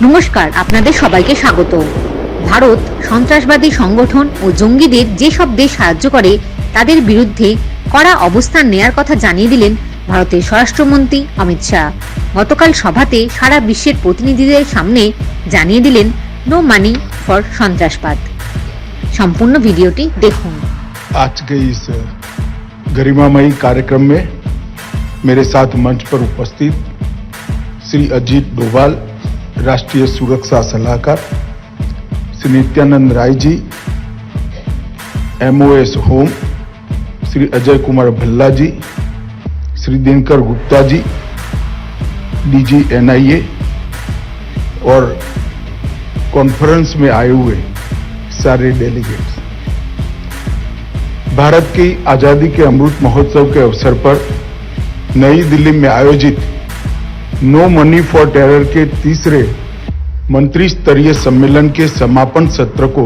নমস্কার, আপনাদের সবাইকে স্বাগত। ভারত সন্ত্রাসবাদী সংগঠন ও জঙ্গিদের যেসব দেশ সাহায্য করে তাদের বিরুদ্ধে কড়া অবস্থান নেয়ার কথা জানিয়ে দিলেন ভারতের স্বরাষ্ট্রমন্ত্রী অমিত শাহ। গতকাল সভাতে সারা বিশ্বের প্রতিনিধিদের সামনে জানিয়ে দিলেন নো মানি ফর সন্ত্রাসবাদ। সম্পূর্ণ ভিডিওটি দেখুন। आज के इस गरिमामयी कार्यक्रम में मेरे साथ मंच पर उपस्थित श्री अजीत डोभाल, राष्ट्रीय सुरक्षा सलाहकार, श्री नित्यानंद राय जी, MOS होम, श्री अजय कुमार भल्ला जी, श्री दिनकर गुप्ता जी, DG NIA और कॉन्फ्रेंस में आए हुए सारे डेलीगेट्स, भारत की आजादी के अमृत महोत्सव के अवसर पर नई दिल्ली में आयोजित नो मनी फॉर टेरर के तीसरे मंत्री स्तरीय सम्मेलन के समापन सत्र को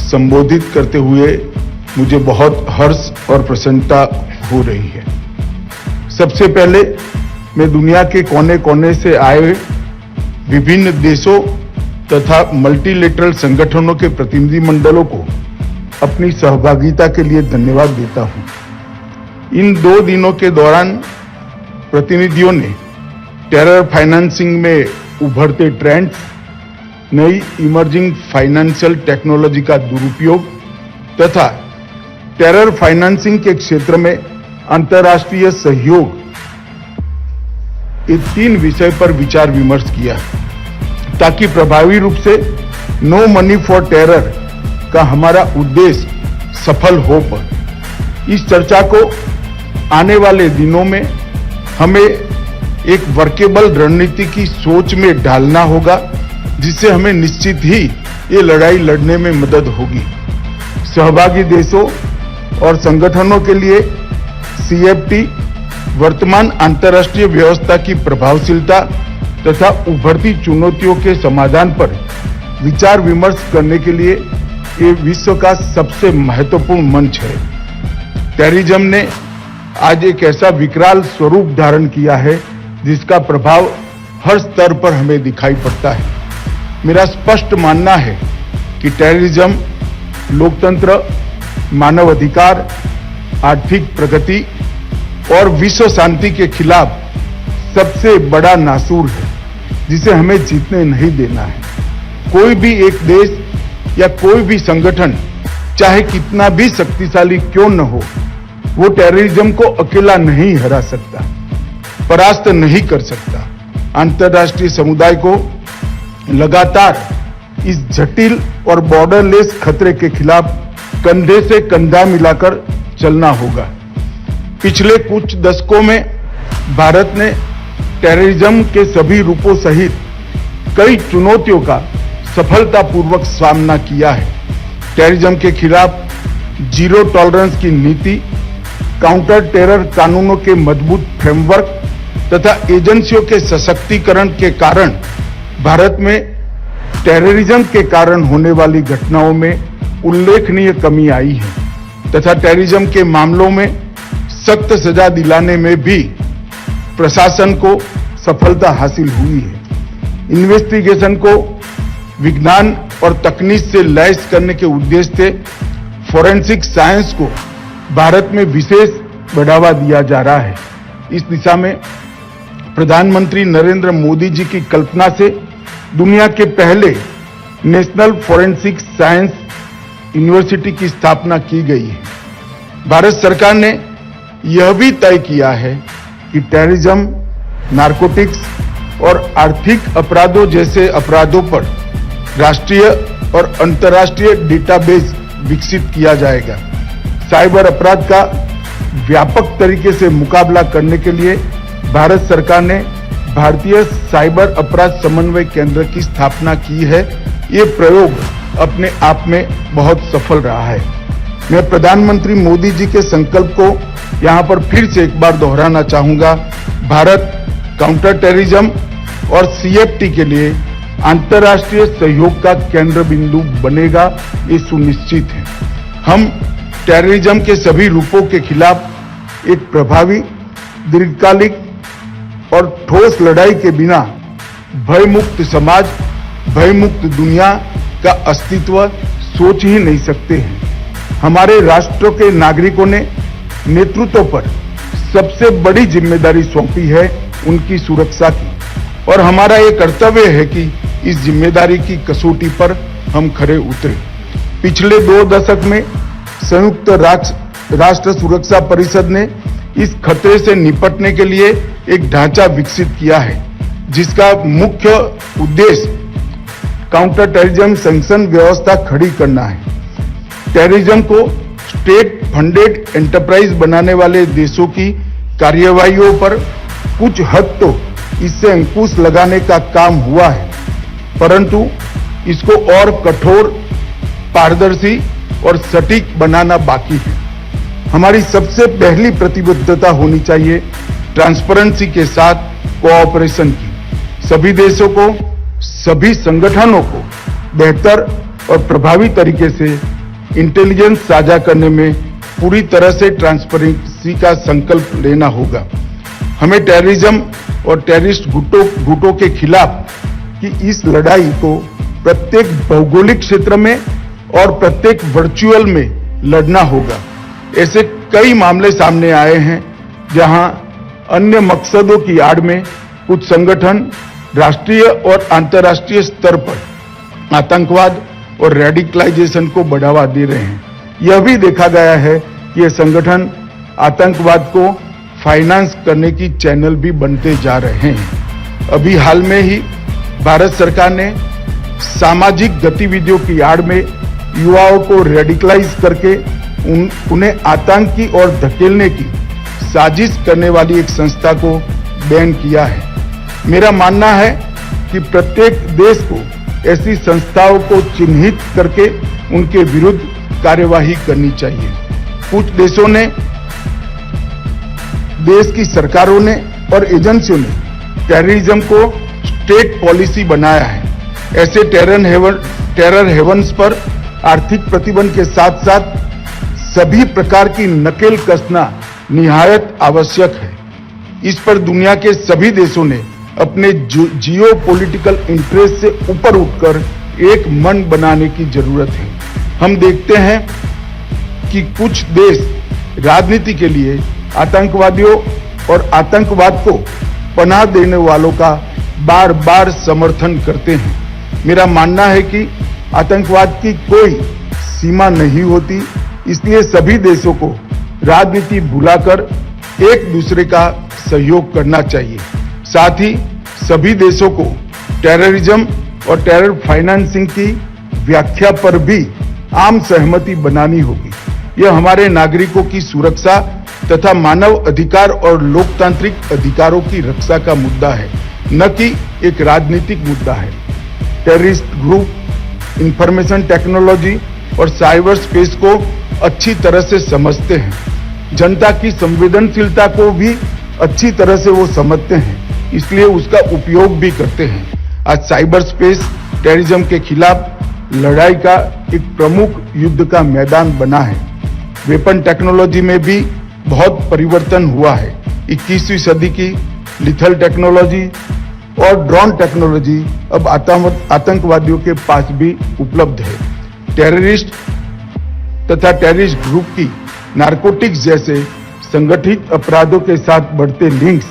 संबोधित करते हुए मुझे बहुत हर्ष और प्रसन्नता हो रही है। सबसे पहले मैं दुनिया के कोने कोने से आए विभिन्न देशों तथा मल्टीलेटरल संगठनों के प्रतिनिधिमंडलों को अपनी सहभागिता के लिए धन्यवाद देता हूं। इन 2 दिनों के दौरान प्रतिनिधियों ने टेरर फाइनेंसिंग में उभरते ट्रेंड्स, नई इमर्जिंग फाइनेंशियल टेक्नोलॉजी का दुरुपयोग तथा टेरर फाइनेंसिंग के क्षेत्र में अंतर्राष्ट्रीय सहयोग, ये 3 विषय पर विचार विमर्श किया ताकि प्रभावी रूप से नो मनी फॉर टेरर का हमारा उद्देश्य सफल हो पाए। इस चर्चा को आने वाले दिनों में हमें एक वर्केबल रणनीति की सोच में ढालना होगा, जिससे हमें निश्चित ही ये लड़ाई लड़ने में मदद होगी। सहभागी देशों और संगठनों के लिए CFT वर्तमान अंतर्राष्ट्रीय व्यवस्था की प्रभावशीलता तथा उभरती चुनौतियों के समाधान पर विचार विमर्श करने के लिए ये विश्व का सबसे महत्वपूर्ण मंच है। टेररिज्म ने आज एक ऐसा विकराल स्वरूप धारण किया है जिसका प्रभाव हर स्तर पर हमें दिखाई पड़ता है। मेरा स्पष्ट मानना है कि टेररिज्म लोकतंत्र, मानव अधिकार, आर्थिक प्रगति और विश्व शांति के खिलाफ सबसे बड़ा नासूर है, जिसे हमें जीतने नहीं देना है। कोई भी एक देश या कोई भी संगठन चाहे कितना भी शक्तिशाली क्यों न हो, वो टेररिज्म को अकेला नहीं हरा सकता, परास्त नहीं कर सकता। अंतर्राष्ट्रीय समुदाय को लगातार इस जटिल और बॉर्डरलेस खतरे के खिलाफ कंधे से कंधा मिलाकर चलना होगा। पिछले कुछ दशकों में भारत ने टेररिज्म के सभी रूपों सहित कई चुनौतियों का सफलतापूर्वक सामना किया है। टेररिज्म के खिलाफ जीरो टॉलरेंस की नीति, काउंटर टेरर कानूनों के मजबूत फ्रेमवर्क तथा एजेंसियों के सशक्तिकरण के कारण भारत में टेररिज्म के कारण होने वाली घटनाओं में उल्लेखनीय कमी आई है तथा टेररिज्म के मामलों में सख्त सजा दिलाने में भी प्रशासन को सफलता हासिल हुई है। इन्वेस्टिगेशन को विज्ञान और तकनीक से लैस करने के उद्देश्य से फोरेंसिक साइंस को भारत में विशेष बढ़ावा दिया जा रहा है। इस दिशा में प्रधानमंत्री नरेंद्र मोदी जी की कल्पना से दुनिया के पहले नेशनल फोरेंसिक साइंस यूनिवर्सिटी की स्थापना की गई है। भारत सरकार ने यह भी तय किया है कि टेररिज्म, नारकोटिक्स और आर्थिक अपराधों जैसे अपराधों पर राष्ट्रीय और अंतर्राष्ट्रीय डेटाबेस विकसित किया जाएगा। साइबर अपराध का व्यापक तरीके से मुकाबला करने के लिए भारत सरकार ने भारतीय साइबर अपराध समन्वय केंद्र की स्थापना की है। ये प्रयोग अपने आप में बहुत सफल रहा है। मैं प्रधानमंत्री मोदी जी के संकल्प को यहाँ पर फिर से एक बार दोहराना चाहूंगा। भारत काउंटर टेररिज्म और CFT के लिए अंतर्राष्ट्रीय सहयोग का केंद्र बिंदु बनेगा, ये सुनिश्चित है। हम टेररिज्म के सभी रूपों के खिलाफ एक प्रभावी, दीर्घकालिक और ठोस लड़ाई के बिना भयमुक्त समाज भयमुक्त दुनिया का अस्तित्व सोच ही नहीं सकते हैं। हमारे राष्ट्र के नागरिकों ने नेतृत्व पर सबसे बड़ी जिम्मेदारी सौंपी है उनकी सुरक्षा की, और हमारा ये कर्तव्य है कि इस जिम्मेदारी की कसौटी पर हम खरे उतरे। पिछले 2 दशक में संयुक्त राष्ट्र सुरक्षा परिषद ने इस खतरे से निपटने के लिए एक ढांचा विकसित किया है, जिसका मुख्य उद्देश्य काउंटर टेररिज्म सैंक्शन व्यवस्था खड़ी करना है। टेररिज्म को स्टेट फंडेड एंटरप्राइज बनाने वाले देशों की कार्यवाहियों पर कुछ हद तो इससे अंकुश लगाने का काम हुआ है, परंतु इसको और कठोर, पारदर्शी और सटीक बनाना बाकी है। हमारी सबसे पहली प्रतिबद्धता होनी चाहिए ट्रांसपेरेंसी के साथ कोऑपरेशन की। सभी देशों को, सभी संगठनों को बेहतर और प्रभावी तरीके से इंटेलिजेंस साझा करने में पूरी तरह से ट्रांसपेरेंसी का संकल्प लेना होगा। हमें टेररिज्म और टेररिस्ट गुटों के खिलाफ की इस लड़ाई को प्रत्येक भौगोलिक क्षेत्र में और प्रत्येक वर्चुअल में लड़ना होगा। ऐसे कई मामले सामने आए हैं जहां अन्य मकसदों की आड़ में कुछ संगठन राष्ट्रीय और अंतर्राष्ट्रीय स्तर पर आतंकवाद और रेडिकलाइजेशन को बढ़ावा दे रहे हैं। यह भी देखा गया है कि ये संगठन आतंकवाद को फाइनेंस करने की चैनल भी बनते जा रहे हैं। अभी हाल में ही भारत सरकार ने सामाजिक गतिविधियों की आड़ में युवाओं को रेडिकलाइज करके उन्हें आतंकी और धकेलने की साजिश करने वाली एक संस्था को बैन किया है। मेरा मानना है कि प्रत्येक देश को ऐसी संस्थाओं को चिन्हित करके उनके विरुद्ध कार्यवाही करनी चाहिए। कुछ देशों ने, देश की सरकारों ने और एजेंसियों ने टेररिज्म को स्टेट पॉलिसी बनाया है। ऐसे टेरर हेवन्स पर आर्थिक प्रतिबंध के साथ साथ सभी प्रकार की नकेल कसना निहायत आवश्यक है। इस पर दुनिया के सभी देशों ने अपने जियो पॉलिटिकल इंटरेस्ट से ऊपर उठकर एक मन बनाने की जरूरत है। हम देखते हैं कि कुछ देश राजनीति के लिए आतंकवादियों और आतंकवाद को पनाह देने वालों का बार बार समर्थन करते हैं। मेरा मानना है कि आतंकवाद की कोई सीमा नहीं होती, इसलिए सभी देशों को राजनीति भुलाकर एक दूसरे का सहयोग करना चाहिए। साथ ही सभी देशों को टेररिज्म और टेरर फाइनेंसिंग की व्याख्या पर भी आम सहमति बनानी होगी। यह हमारे नागरिकों की सुरक्षा तथा मानव अधिकार और लोकतांत्रिक अधिकारों की रक्षा का मुद्दा है, न कि एक राजनीतिक मुद्दा है। टेररिस्ट ग्रुप इंफॉर्मेशन टेक्नोलॉजी और साइबर स्पेस को अच्छी तरह से समझते हैं। जनता की संवेदनशीलता को भी अच्छी तरह से वो समझते हैं, इसलिए उसका उपयोग भी करते हैं। आज साइबर स्पेस टेररिज्म के खिलाफ लड़ाई का एक प्रमुख युद्ध का मैदान बना है। वेपन टेक्नोलॉजी में भी बहुत परिवर्तन हुआ है। 21वीं सदी की लिथल टेक्नोलॉजी और ड्रोन टेक्नोलॉजी अब आतंकवादियों के पास भी उपलब्ध है। टेररिस्ट तथा टेररिस्ट ग्रुप की नारकोटिक्स जैसे संगठित अपराधों के साथ बढ़ते लिंक्स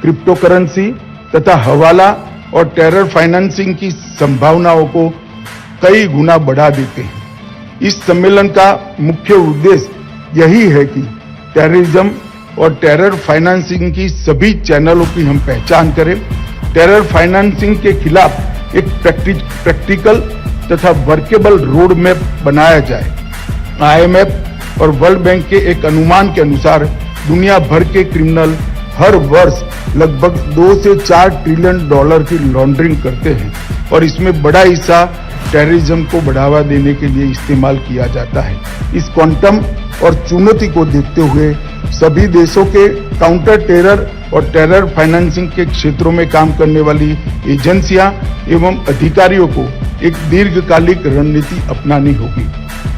क्रिप्टो करेंसी तथा हवाला और टेरर फाइनेंसिंग की संभावनाओं को कई गुना बढ़ा देते हैं। इस सम्मेलन का मुख्य उद्देश्य यही है कि टेररिज्म और टेरर फाइनेंसिंग की सभी चैनलों की हम पहचान करें, टेरर फाइनेंसिंग के खिलाफ एक प्रैक्टिकल तथा वर्केबल रोड मैप बनाया जाए। IMF और वर्ल्ड बैंक के एक अनुमान के अनुसार दुनिया भर के क्रिमिनल हर वर्ष लगभग 2 से 4 ट्रिलियन डॉलर की लॉन्ड्रिंग करते हैं और इसमें बड़ा हिस्सा टेररिज्म को बढ़ावा देने के लिए इस्तेमाल किया जाता है। इस क्वांटम और चुनौती को देखते हुए सभी देशों के काउंटर टेरर और टेरर फाइनेंसिंग के क्षेत्रों में काम करने वाली एजेंसियां एवं अधिकारियों को एक दीर्घकालिक रणनीति अपनानी होगी।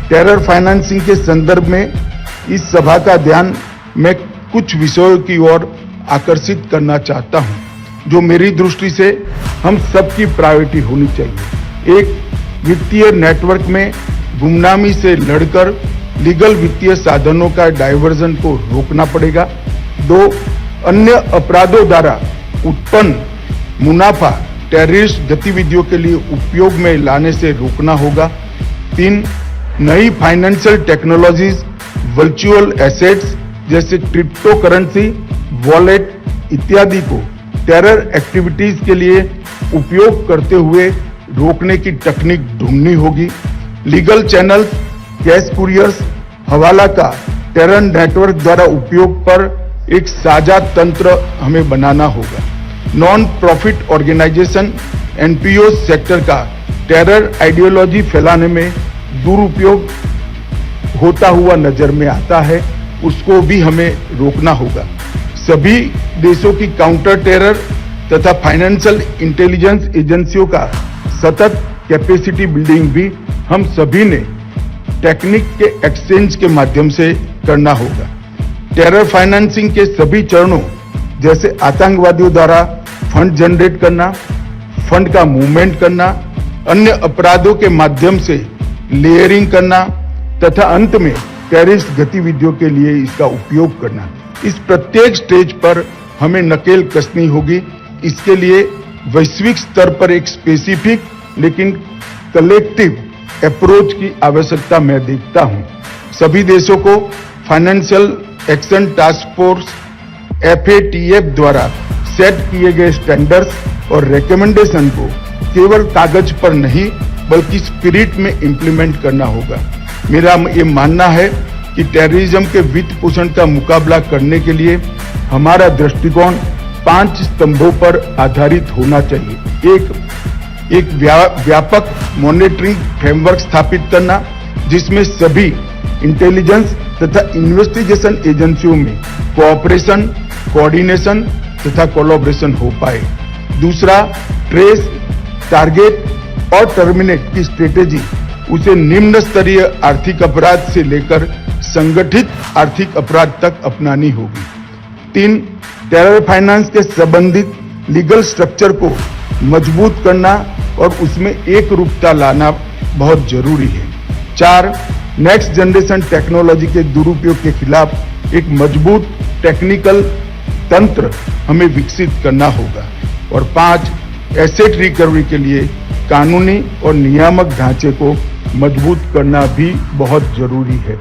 टेरर फाइनेंसिंग के संदर्भ में इस सभा का ध्यान मैं कुछ विषयों की ओर आकर्षित करना चाहता हूं, जो मेरी दृष्टि से हम सबकी प्रायोरिटी होनी चाहिए। एक, वित्तीय नेटवर्क में गुमनामी से लड़कर लीगल वित्तीय साधनों का डायवर्जन को रोकना पड़ेगा। 2, अन्य अपराधों द्वारा उत्पन्न मुनाफा टेररिस्ट गतिविधियों के लिए उपयोग में लाने से रोकना होगा। 3, नई फाइनेंशियल टेक्नोलॉजीज, वर्चुअल एसेट्स जैसे क्रिप्टो करेंसी, वॉलेट इत्यादि को टेरर एक्टिविटीज के लिए उपयोग करते हुए रोकने की तकनीक ढूंढनी होगी। लीगल चैनल्स, कैश कुरियर्स, हवाला का टेरर नेटवर्क द्वारा उपयोग पर एक साझा तंत्र हमें बनाना होगा। Non profit organisation, NPO sector का टेरर आइडियोलॉजी फैलाने में दुरुपयोग होता हुआ नजर में आता है, उसको भी हमें रोकना होगा। सभी देशों की काउंटर टेरर तथा फाइनेंशियल इंटेलिजेंस एजेंसियों का सतत कैपेसिटी बिल्डिंग भी हम सभी ने टेक्निक के एक्सचेंज के माध्यम से करना होगा। टेरर फाइनेंसिंग के सभी चरणों जैसे आतंकवादियों द्वारा फंड जनरेट करना, फंड का मूवमेंट करना, अन्य अपराधों के माध्यम से लेयरिंग करना तथा अंत में टेररिस्ट गतिविधियों के लिए इसका उपयोग करना, इस प्रत्येक स्टेज पर हमें नकेल कसनी होगी। इसके लिए वैश्विक स्तर पर एक स्पेसिफिक लेकिन कलेक्टिव अप्रोच की आवश्यकता मैं देखता हूं। सभी देशों को financial action task force FATF द्वारा सेट किए गए स्टैंडर्ड्स और रिकमेंडेशन को केवल कागज पर नहीं बल्कि स्पिरिट में इंप्लीमेंट करना होगा। मेरा ये मानना है कि टेररिज्म के वित्त पोषण का मुकाबला करने के लिए हमारा दृष्टिकोण 5 स्तंभों पर आधारित होना चाहिए। एक व्यापक मॉनिटरिंग फ्रेमवर्क स्थापित करना जिसमें सभी इंटेलिजेंस तथा इन्वेस्टिगेशन एजेंसियों में कोऑपरेशन, कोऑर्डिनेशन तथा कोलैबोरेशन हो पाए। दूसरा, ट्रेस, टारगेट और टर्मिनेट की स्ट्रेटेजी उसे निम्न स्तरीय आर्थिक अपराध से लेकर संगठित आर्थिक अपराध तक अपनानी होगी। 3, टेरर फाइनेंस के संबंधित लीगल स्ट्रक्चर को मजबूत करना और उसमें एक रूपता लाना बहुत जरूरी है। 4, नेक्स्ट जनरेशन टेक्नोलॉजी के दुरुपयोग के खिलाफ एक मजबूत टेक्निकल तंत्र हमें विकसित करना होगा। और 5, एसेट रिकवरी के लिए कानूनी और नियामक ढांचे को मजबूत करना भी बहुत जरूरी है।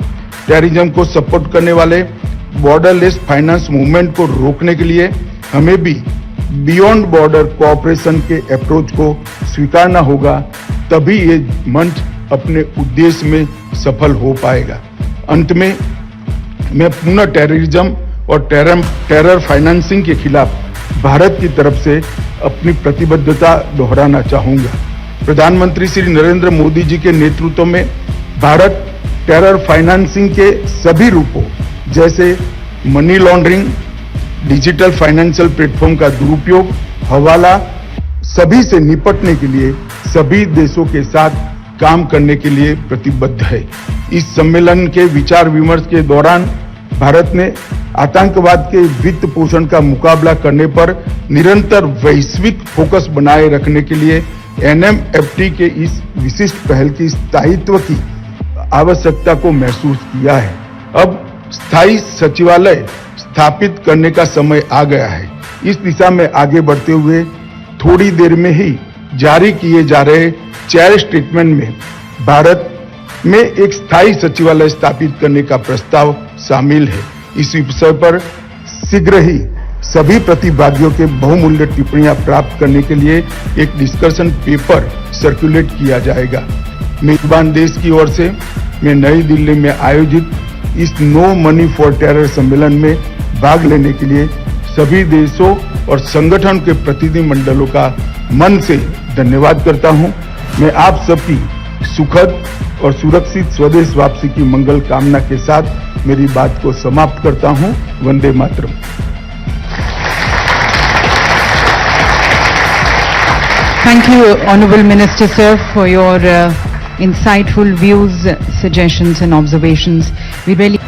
टेररिज्म को सपोर्ट करने वाले बॉर्डरलेस फाइनेंस मूवमेंट को रोकने के लिए हमें भी बियॉन्ड बॉर्डर कोऑपरेशन के अप्रोच को स्वीकारना होगा, तभी ये मंच अपने उद्देश्य में सफल हो पाएगा। अंत में मैं पुनः टेररिज्म और टेरर फाइनेंसिंग के खिलाफ भारत की तरफ से अपनी प्रतिबद्धता दोहराना चाहूंगा। प्रधानमंत्री श्री नरेंद्र मोदी जी के नेतृत्व में भारत टेरर फाइनेंसिंग के सभी रूपों जैसे money laundering, digital financial platform का दुरुपयोग, हवाला सभी से निपटने के लिए सभी देशों के साथ काम करने के लिए प्रतिबद्ध है। इस सम्मेलन के विचार विमर्श के दौरान भारत ने आतंकवाद के वित्त पोषण का मुकाबला करने पर निरंतर वैश्विक फोकस बनाए रखने के लिए NMFT के इस विशिष्ट पहल की स्थायित्व की आवश्यकता को महसूस किया है। अब स्थायी सचिवालय स्थापित करने का समय आ गया है। इस दिशा में आगे बढ़ते हुए थोड़ी देर में ही जारी किए जा रहे 4 स्टेटमेंट में भारत में एक स्थायी सचिवालय स्थापित करने का प्रस्ताव शामिल है। इस विषय पर शीघ्र ही सभी प्रतिभागियों के बहुमूल्य टिप्पणियां प्राप्त करने के लिए एक डिस्कशन पेपर सर्कुलेट किया जाएगा। मेजबान देश की ओर से मैं नई दिल्ली में आयोजित इस नो मनी फॉर टेरर सम्मेलन में भाग लेने के लिए सभी देशों और संगठन के प्रतिनिधिमंडलों का मन से धन्यवाद करता हूं। मैं आप सबकी सुखद और सुरक्षित स्वदेश वापसी की मंगल कामना के साथ मेरी बात को समाप्त करता हूं। Vande Mataram. Thank you, Honorable Minister, sir, for your insightful views, suggestions and observations. We really